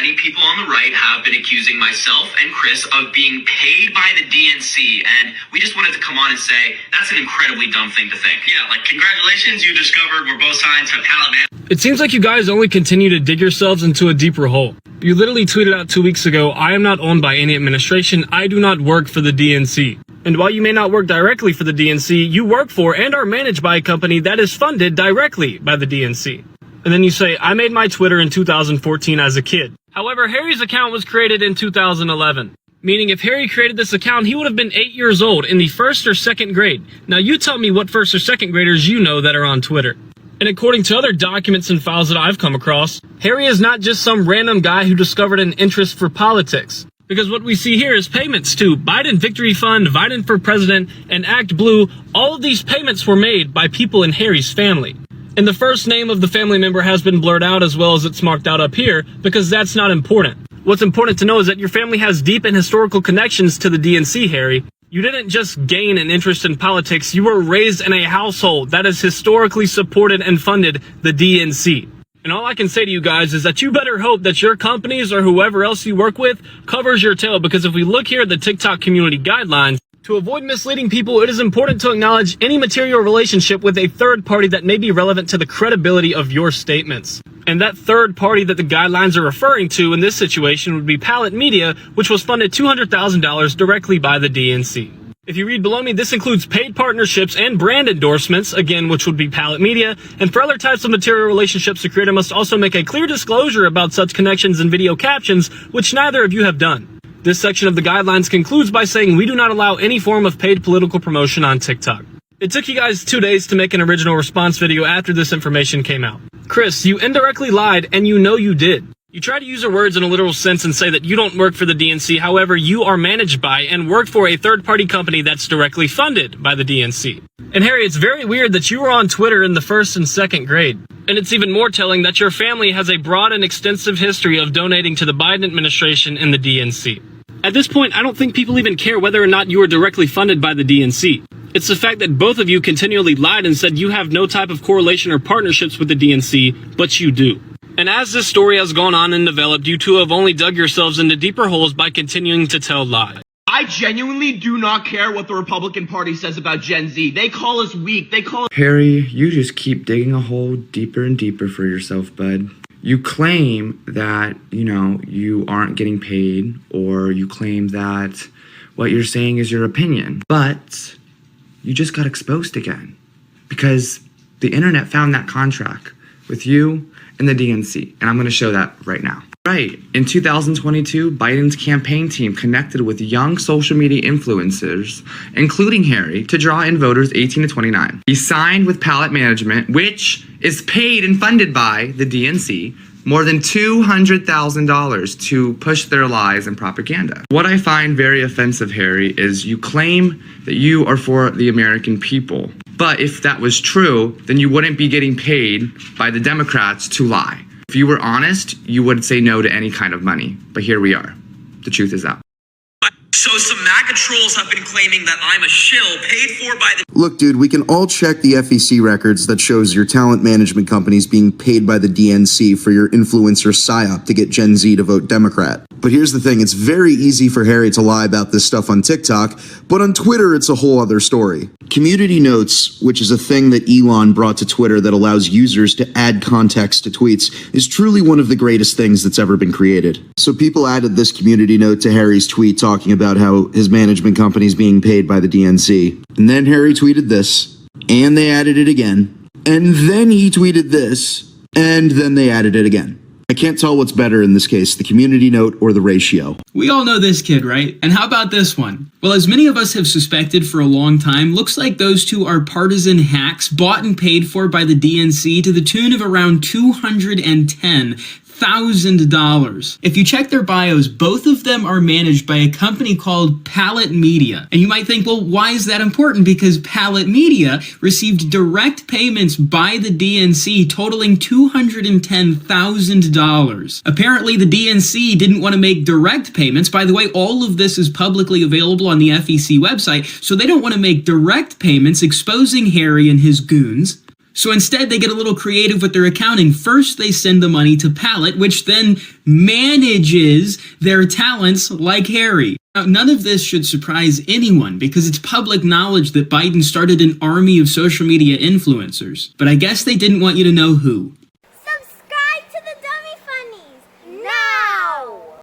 Many people on the right have been accusing myself and Chris of being paid by the DNC, and we just wanted to come on and say that's an incredibly dumb thing to think. Yeah, like, congratulations, you discovered we're both sides of pallet man. It seems like you guys only continue to dig yourselves into a deeper hole. You literally tweeted out 2 weeks ago, "I am not owned by any administration. I do not work for the DNC." And while you may not work directly for the DNC, you work for and are managed by a company that is funded directly by the DNC. And then you say, "I made my Twitter in 2014 as a kid." However, Harry's account was created in 2011. Meaning if Harry created this account, he would have been 8 years old in the first or second grade. Now you tell me what first or second graders you know that are on Twitter. And according to other documents and files that I've come across, Harry is not just some random guy who discovered an interest for politics. Because what we see here is payments to Biden Victory Fund, Biden for President, and Act Blue. All of these payments were made by people in Harry's family. And the first name of the family member has been blurred out as well as it's marked out up here because that's not important. What's important to know is that your family has deep and historical connections to the DNC, Harry. You didn't just gain an interest in politics, you were raised in a household that has historically supported and funded the DNC. And all I can say to you guys is that you better hope that your companies or whoever else you work with covers your tail, because if we look here at the TikTok community guidelines, to avoid misleading people, it is important to acknowledge any material relationship with a third party that may be relevant to the credibility of your statements. And that third party that the guidelines are referring to in this situation would be Pallet Media, which was funded $200,000 directly by the DNC. If you read below me, this includes paid partnerships and brand endorsements, again, which would be Pallet Media. And for other types of material relationships, the creator must also make a clear disclosure about such connections in video captions, which neither of you have done. This section of the guidelines concludes by saying we do not allow any form of paid political promotion on TikTok. It took you guys 2 days to make an original response video after this information came out. Chris, you indirectly lied, and you know you did. You try to use your words in a literal sense and say that you don't work for the DNC, however, you are managed by and work for a third-party company that's directly funded by the DNC. And Harry, it's very weird that you were on Twitter in the first and second grade. And it's even more telling that your family has a broad and extensive history of donating to the Biden administration and the DNC. At this point, I don't think people even care whether or not you are directly funded by the DNC. It's the fact that both of you continually lied and said you have no type of correlation or partnerships with the DNC, but you do. And as this story has gone on and developed, you two have only dug yourselves into deeper holes by continuing to tell lies. I genuinely do not care what the Republican Party says about Gen Z. They call us weak. They call us... Harry, you just keep digging a hole deeper and deeper for yourself, bud. You claim that, you aren't getting paid, or you claim that what you're saying is your opinion. But you just got exposed again because the internet found that contract with you and the DNC. And I'm going to show that right now. Right. In 2022, Biden's campaign team connected with young social media influencers, including Harry, to draw in voters 18 to 29. He signed with Pallet Management, which is paid and funded by the DNC, more than $200,000 to push their lies and propaganda. What I find very offensive, Harry, is you claim that you are for the American people. But if that was true, then you wouldn't be getting paid by the Democrats to lie. If you were honest, you would say no to any kind of money. But here we are. The truth is out. So some MAGA trolls have been claiming that I'm a shill paid for by the... Look, dude, we can all check the FEC records that shows your talent management companies being paid by the DNC for your influencer psyop to get Gen Z to vote Democrat. But here's the thing, it's very easy for Harry to lie about this stuff on TikTok, but on Twitter it's a whole other story. Community notes, which is a thing that Elon brought to Twitter that allows users to add context to tweets, is truly one of the greatest things that's ever been created. So people added this community note to Harry's tweet talking about how his management company is being paid by the DNC. And then Harry tweeted this, and they added it again, and then he tweeted this, and then they added it again. I can't tell what's better in this case, the community note or the ratio. We all know this kid, right? And how about this one? Well, as many of us have suspected for a long time, looks like those two are partisan hacks bought and paid for by the DNC to the tune of around $210,000. If you check their bios, both of them are managed by a company called Pallet Media. And you might think, well, why is that important? Because Pallet Media received direct payments by the DNC totaling $210,000. Apparently, the DNC didn't want to make direct payments. By the way, all of this is publicly available on the FEC website, so they don't want to make direct payments exposing Harry and his goons. So instead, they get a little creative with their accounting. First, they send the money to Pallet, which then manages their talents like Harry. Now, none of this should surprise anyone because it's public knowledge that Biden started an army of social media influencers. But I guess they didn't want you to know who.